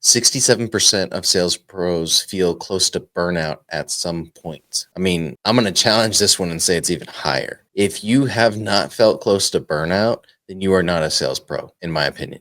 67% of sales pros feel close to burnout at some point. I mean, I'm going to challenge this one and say it's even higher. If you have not felt close to burnout, then you are not a sales pro, in my opinion.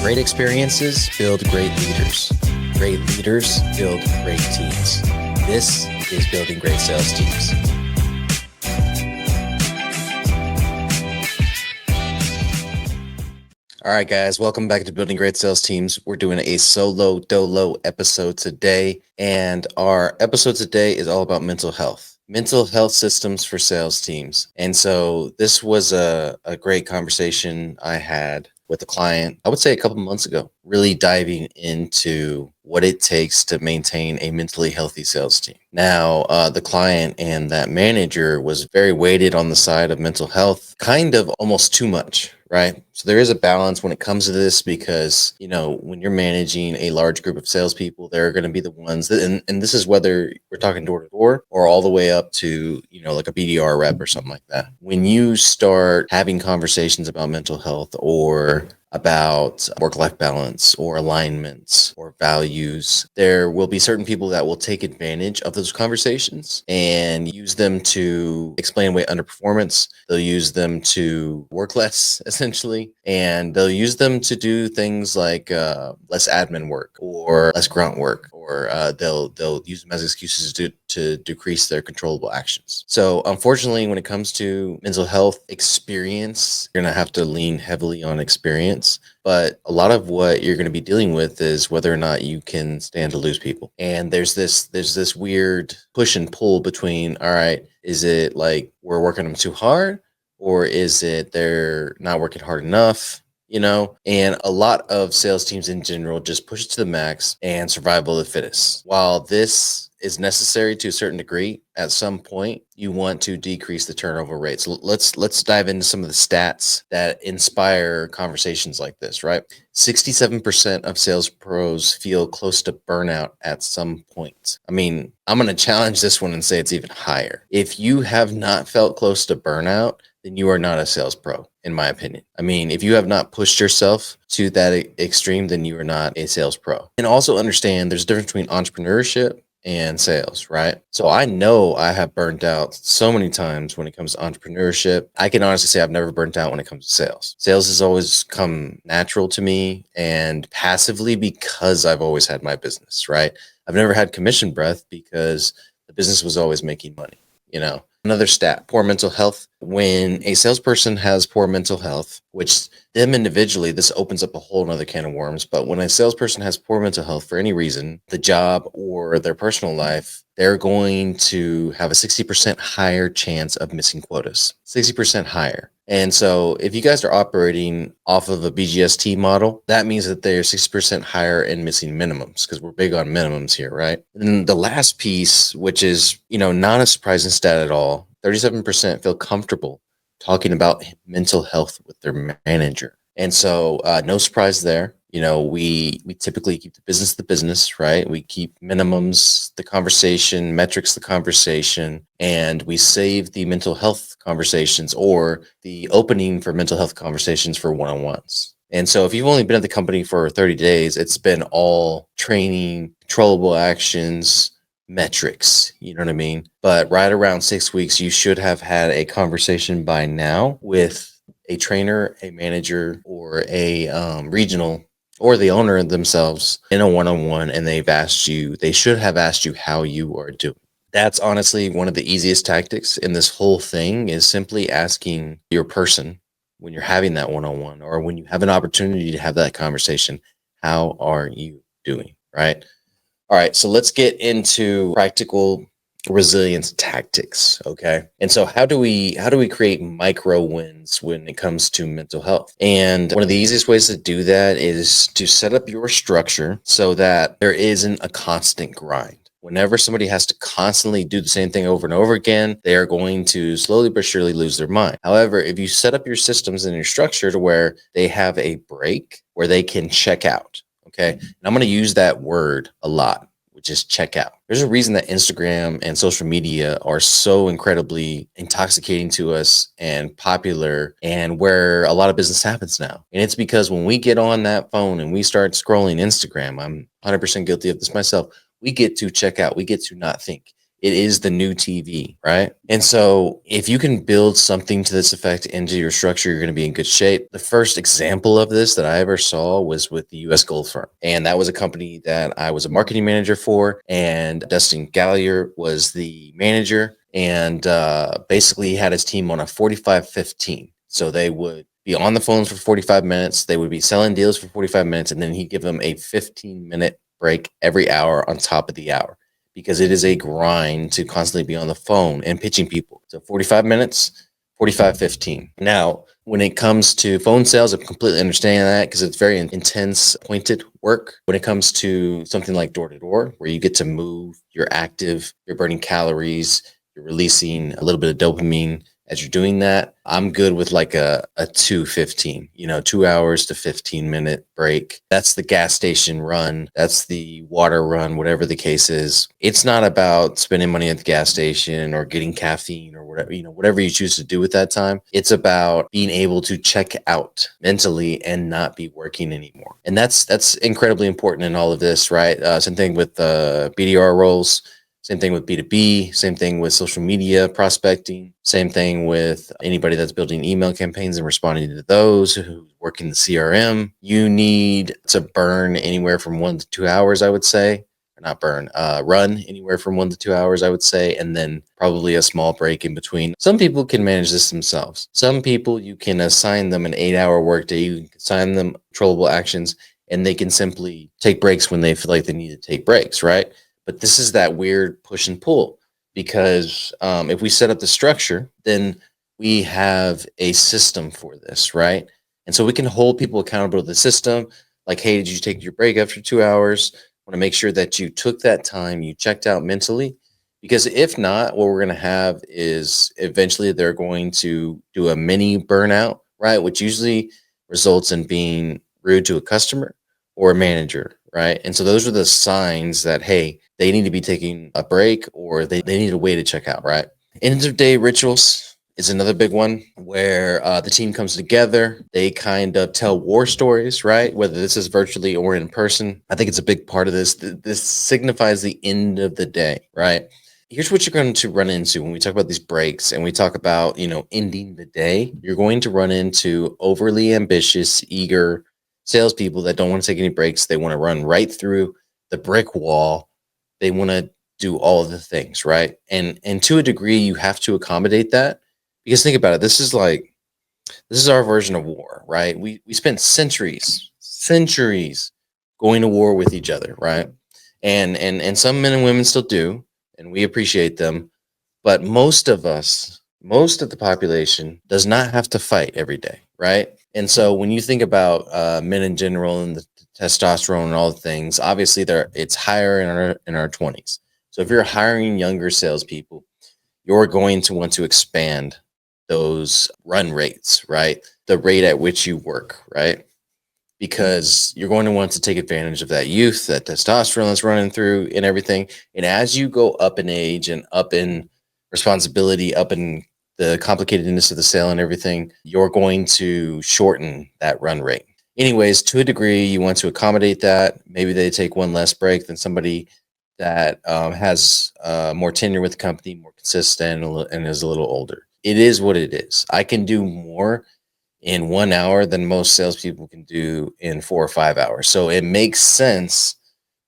Great experiences build great leaders. Great leaders build great teams. This is Building Great Sales Teams. All right, guys, welcome back to Building Great Sales Teams. We're doing a solo dolo episode today, and our episode today is all about mental health systems for sales teams. And so this was a great conversation I had with a client, I would say a couple months ago, really diving into what it takes to maintain a mentally healthy sales team. Now, the client and that manager was very weighted on the side of mental health, kind of almost too much, right? So there is a balance when it comes to this because, when you're managing a large group of salespeople, they're going to be the ones that, and this is whether we're talking door to door or all the way up to, like a BDR rep or something like that. When you start having conversations about mental health or about work-life balance or alignments or values, there will be certain people that will take advantage of those conversations and use them to explain away underperformance. They'll use them to work less, essentially, and they'll use them to do things like less admin work or less grunt work, or they'll use them as excuses to decrease their controllable actions. So unfortunately, when it comes to mental health experience, you're going to have to lean heavily on experience. But a lot of what you're going to be dealing with is whether or not you can stand to lose people. And there's this weird push and pull between, all right, is it like we're working them too hard, or is it they're not working hard enough? And a lot of sales teams in general just push it to the max and survival of the fittest. While this is necessary to a certain degree, at some point you want to decrease the turnover rate. So let's dive into some of the stats that inspire conversations like this, right? 67% of sales pros feel close to burnout at some point. I mean, I'm going to challenge this one and say it's even higher. If you have not felt close to burnout, then you are not a sales pro, in my opinion. I mean, if you have not pushed yourself to that extreme, then you are not a sales pro. And also understand there's a difference between entrepreneurship and sales, right? So I know I have burnt out so many times when it comes to entrepreneurship. I can honestly say I've never burnt out when it comes to sales. Sales has always come natural to me and passively because I've always had my business, right? I've never had commission breath because the business was always making money, Another stat, poor mental health. When a salesperson has poor mental health, which them individually, this opens up a whole nother can of worms. But when a salesperson has poor mental health for any reason, the job or their personal life, they're going to have a 60% higher chance of missing quotas, 60% higher. And so if you guys are operating off of a BGST model, that means that they're 60% higher in missing minimums, because we're big on minimums here, right? And the last piece, which is, not a surprising stat at all, 37% feel comfortable talking about mental health with their manager. And so no surprise there. We typically keep the business, right? We keep minimums, the conversation, metrics, the conversation, and we save the mental health conversations or the opening for mental health conversations for one-on-ones. And so if you've only been at the company for 30 days, it's been all training, controllable actions, metrics, you know what I mean? But right around 6 weeks, you should have had a conversation by now with a trainer, a manager, or a regional, or the owner themselves in a one-on-one, and they should have asked you how you are doing. That's honestly one of the easiest tactics in this whole thing, is simply asking your person when you're having that one-on-one or when you have an opportunity to have that conversation, how are you doing, right? All right, so let's get into practical resilience tactics, okay? And so how do we create micro wins when it comes to mental health? And one of the easiest ways to do that is to set up your structure so that there isn't a constant grind. Whenever somebody has to constantly do the same thing over and over again, they are going to slowly but surely lose their mind. However, if you set up your systems and your structure to where they have a break where they can check out, Okay. And I'm going to use that word a lot, which is check out. There's a reason that Instagram and social media are so incredibly intoxicating to us and popular, and where a lot of business happens now. And it's because when we get on that phone and we start scrolling Instagram, I'm 100% guilty of this myself. We get to check out, we get to not think. It is the new TV, right? And so if you can build something to this effect into your structure, you're going to be in good shape. The first example of this that I ever saw was with the US Gold Firm. And that was a company that I was a marketing manager for. And Dustin Gallier was the manager. And basically, he had his team on a 45-15. So they would be on the phones for 45 minutes. They would be selling deals for 45 minutes. And then he'd give them a 15-minute break every hour on top of the hour, because it is a grind to constantly be on the phone and pitching people. So 45 minutes, 45-15. Now, when it comes to phone sales, I completely understand that because it's very intense, pointed work. When it comes to something like door to door, where you get to move, you're active, you're burning calories, you're releasing a little bit of dopamine as you're doing that, I'm good with like a 2:15, 2 hours to 15-minute break. That's the gas station run. That's the water run, whatever the case is. It's not about spending money at the gas station or getting caffeine or whatever, whatever you choose to do with that time. It's about being able to check out mentally and not be working anymore. And that's incredibly important in all of this, right? Same thing with BDR roles. Same thing with B2B, same thing with social media prospecting, same thing with anybody that's building email campaigns and responding to those who work in the CRM. You need to burn anywhere from 1 to 2 hours, I would say. Or not burn, run anywhere from 1 to 2 hours, I would say, and then probably a small break in between. Some people can manage this themselves. Some people, you can assign them an 8-hour workday, you can assign them controllable actions, and they can simply take breaks when they feel like they need to take breaks, right? But this is that weird push and pull, because if we set up the structure, then we have a system for this, right? And so we can hold people accountable to the system. Like, hey, did you take your break after 2 hours? Want to make sure that you took that time, you checked out mentally. Because if not, what we're going to have is eventually they're going to do a mini burnout, right? Which usually results in being rude to a customer or a manager, right? And so those are the signs that, hey, they need to be taking a break, or they need a way to check out, right? End of day rituals is another big one where the team comes together. They kind of tell war stories, right? Whether this is virtually or in person. I think it's a big part of this. This signifies the end of the day, right? Here's what you're going to run into when we talk about these breaks and we talk about, ending the day. You're going to run into overly ambitious, eager salespeople that don't want to take any breaks. They want to run right through the brick wall. They want to do all of the things, right? And to a degree, you have to accommodate that, because think about it. This is our version of war, right? We spent centuries going to war with each other, right? And some men and women still do, and we appreciate them. But most of us, most of the population does not have to fight every day, right? And so when you think about men in general and the testosterone and all the things, obviously it's higher in our 20s. So if you're hiring younger salespeople, you're going to want to expand those run rates, right? The rate at which you work, right? Because you're going to want to take advantage of that youth, that testosterone that's running through and everything. And as you go up in age and up in responsibility, up in the complicatedness of the sale and everything, you're going to shorten that run rate. Anyways, to a degree, you want to accommodate that. Maybe they take one less break than somebody that has more tenure with the company, more consistent, and is a little older. It is what it is. I can do more in 1 hour than most salespeople can do in 4 or 5 hours. So it makes sense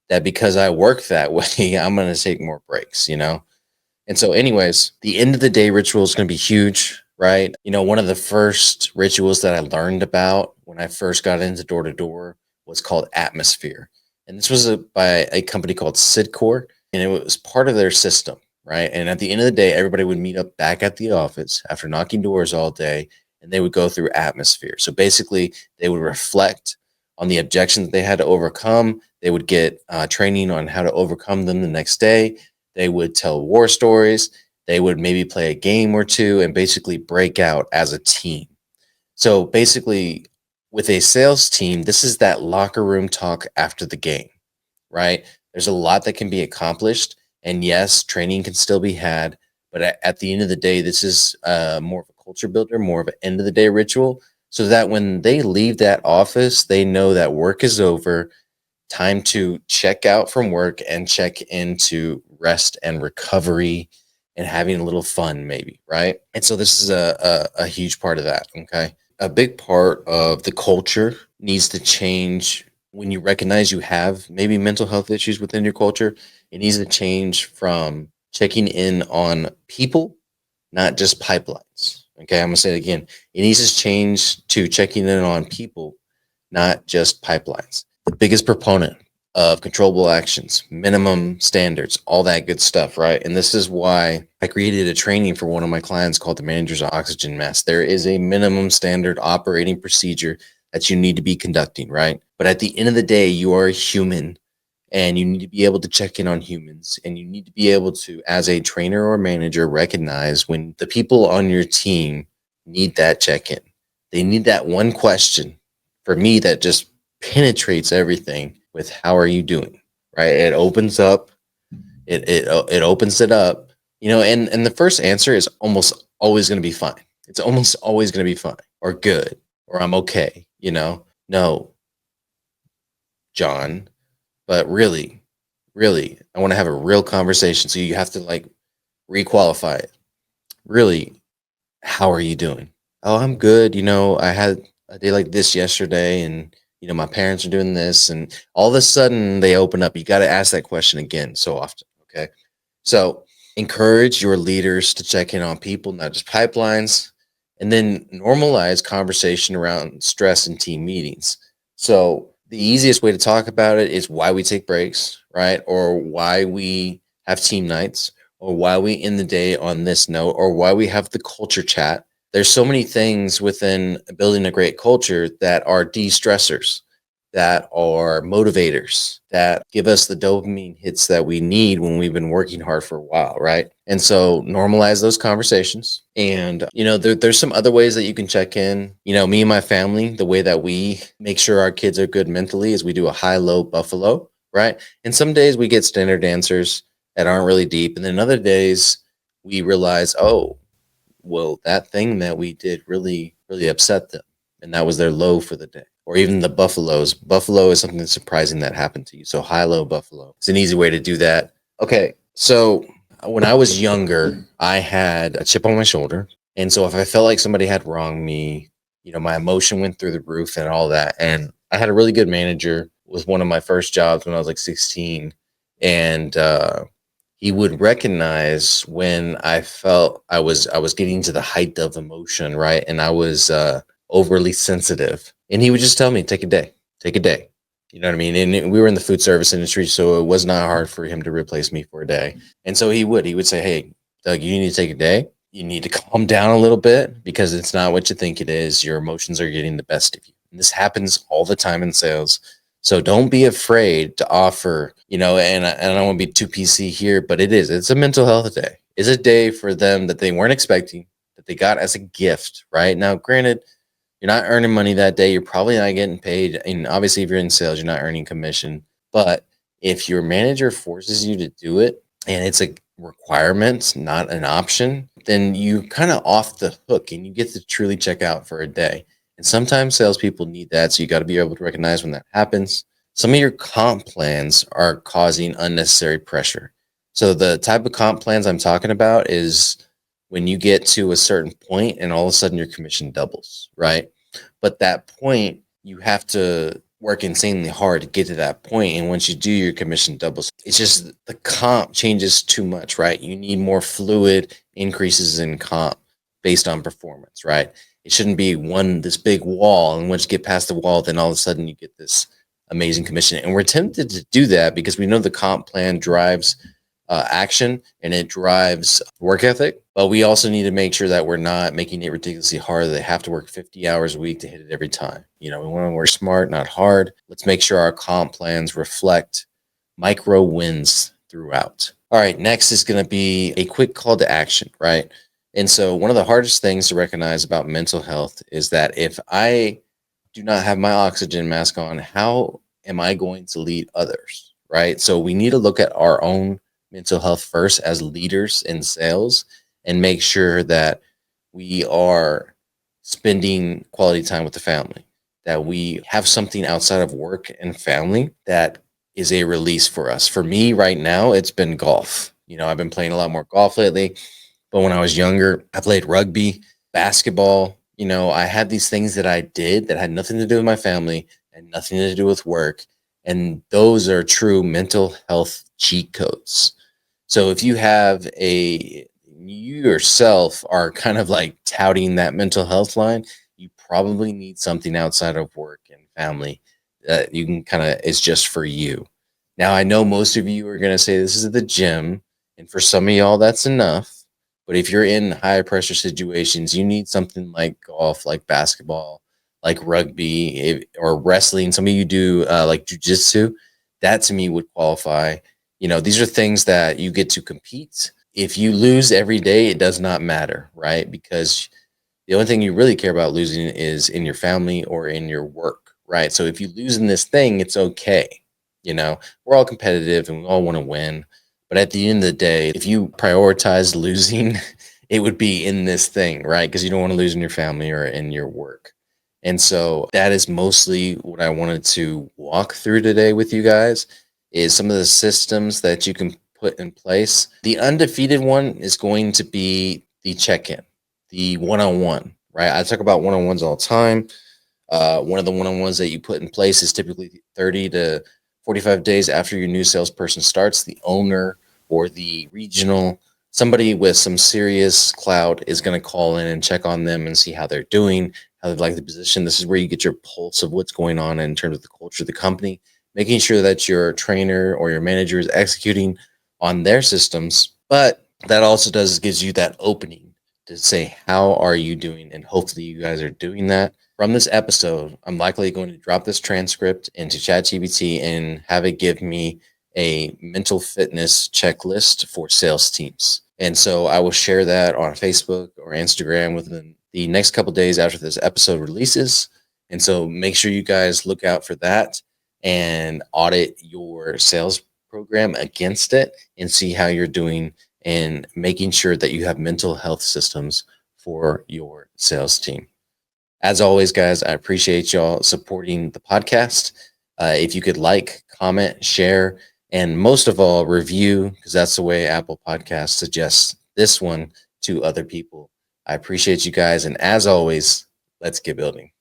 that because I work that way, I'm going to take more breaks. And so, anyways, the end of the day ritual is going to be huge, right? One of the first rituals that I learned about when I first got into door to door was called atmosphere. And this was by a company called Sidcore, and it was part of their system, right? And at the end of the day, everybody would meet up back at the office after knocking doors all day, and they would go through atmosphere. So basically, they would reflect on the objections that they had to overcome. They would get training on how to overcome them the next day. They would tell war stories. They would maybe play a game or two and basically break out as a team. So basically, with a sales team, this is that locker room talk after the game, right? There's a lot that can be accomplished. And yes, training can still be had. But at the end of the day, this is more of a culture builder, more of an end of the day ritual, so that when they leave that office, they know that work is over, time to check out from work and check into rest and recovery and having a little fun, maybe, right? And so this is a huge part of that. Okay. A big part of the culture needs to change when you recognize you have maybe mental health issues within your culture. It needs to change from checking in on people, not just pipelines. Okay. I'm going to say it again. It needs to change to checking in on people, not just pipelines. The biggest proponent of controllable actions, minimum standards, all that good stuff, right? And this is why I created a training for one of my clients called the Manager's Oxygen Mask. There is a minimum standard operating procedure that you need to be conducting, right? But at the end of the day, you are a human and you need to be able to check in on humans, and you need to be able to, as a trainer or manager, recognize when the people on your team need that check in. They need that one question, for me, that just penetrates everything with how are you doing, right? It opens up, it opens it up, and the first answer is almost always going to be fine. It's almost always going to be fine or good or I'm okay, No, John, but really, I want to have a real conversation. So you have to like requalify it. Really, how are you doing? Oh, I'm good. I had a day like this yesterday, and my parents are doing this, and all of a sudden they open up. You got to ask that question again so often. Okay. So encourage your leaders to check in on people, not just pipelines, and then normalize conversation around stress in team meetings. So the easiest way to talk about it is why we take breaks, right? Or why we have team nights, or why we end the day on this note, or why we have the culture chat. There's so many things within building a great culture that are de-stressors, that are motivators, that give us the dopamine hits that we need when we've been working hard for a while, right? And so normalize those conversations. And, there's some other ways that you can check in. Me and my family, the way that we make sure our kids are good mentally is we do a high-low buffalo, right? And some days we get standard answers that aren't really deep. And then other days we realize, oh, well, that thing that we did really, really upset them. And that was their low for the day. Or even the buffaloes. Buffalo is something surprising that happened to you. So high, low, buffalo. It's an easy way to do that. Okay. So when I was younger, I had a chip on my shoulder. And so if I felt like somebody had wronged me, my emotion went through the roof and all that. And I had a really good manager. It was one of my first jobs when I was like 16. And he would recognize when I felt I was getting to the height of emotion, right? And I was overly sensitive. And he would just tell me, take a day, take a day. You know what I mean? And we were in the food service industry, so it was not hard for him to replace me for a day. And so he would say, hey, Doug, you need to take a day. You need to calm down a little bit because it's not what you think it is. Your emotions are getting the best of you. And this happens all the time in sales. So don't be afraid to offer, and I don't want to be too PC here, but it's a mental health day. It's a day for them that they weren't expecting, that they got as a gift, right? Now, granted, you're not earning money that day. You're probably not getting paid. And obviously, if you're in sales, you're not earning commission. But if your manager forces you to do it and it's a requirement, not an option, then you kind of off the hook and you get to truly check out for a day. And sometimes salespeople need that. So you got to be able to recognize when that happens. Some of your comp plans are causing unnecessary pressure. So the type of comp plans I'm talking about is when you get to a certain point and all of a sudden your commission doubles, right? But that point, you have to work insanely hard to get to that point. And once you do, your commission doubles. It's just the comp changes too much, right? You need more fluid increases in comp based on performance, right? It shouldn't be this big wall. And once you get past the wall, then all of a sudden you get this amazing commission. And we're tempted to do that because we know the comp plan drives action and it drives work ethic. But we also need to make sure that we're not making it ridiculously hard. They have to work 50 hours a week to hit it every time. We want to work smart, not hard. Let's make sure our comp plans reflect micro wins throughout. All right, next is going to be a quick call to action, right? And so one of the hardest things to recognize about mental health is that if I do not have my oxygen mask on, how am I going to lead others? Right. So we need to look at our own mental health first as leaders in sales and make sure that we are spending quality time with the family, that we have something outside of work and family that is a release for us. For me right now, it's been golf. I've been playing a lot more golf lately, but when I was younger, I played rugby, basketball. I had these things that I did that had nothing to do with my family and nothing to do with work. And those are true mental health cheat codes. So if you yourself are kind of like touting that mental health line, you probably need something outside of work and family that you can kind of is just for you. Now I know most of you are going to say this is the gym, and for some of y'all that's enough. But if you're in high pressure situations, you need something like golf, like basketball, like rugby, or wrestling. Some of you do like jujitsu. That to me would qualify. These are things that you get to compete. If you lose every day, it does not matter, right? Because the only thing you really care about losing is in your family or in your work, right? So if you lose in this thing, it's okay. We're all competitive and we all want to win. But at the end of the day, if you prioritize losing, it would be in this thing, right? Because you don't want to lose in your family or in your work. And so that is mostly what I wanted to walk through today with you guys is some of the systems that you can put in place. The undefeated one is going to be the check-in, the one-on-one, right? I talk about one-on-ones all the time. One of the one-on-ones that you put in place is typically 30 to 45 days after your new salesperson starts. The owner or the regional, somebody with some serious clout is going to call in and check on them and see how they're doing, how they like the position. This is where you get your pulse of what's going on in terms of the culture of the company, making sure that your trainer or your manager is executing on their systems. But that also gives you that opening to say, how are you doing? And hopefully you guys are doing that. From this episode, I'm likely going to drop this transcript into ChatGPT and have it give me a mental fitness checklist for sales teams. And so I will share that on Facebook or Instagram within the next couple days after this episode releases. And so make sure you guys look out for that and audit your sales program against it and see how you're doing and making sure that you have mental health systems for your sales team. As always, guys, I appreciate y'all supporting the podcast. If you could like, comment, share, and most of all, review, because that's the way Apple Podcasts suggests this one to other people. I appreciate you guys. And as always, let's get building.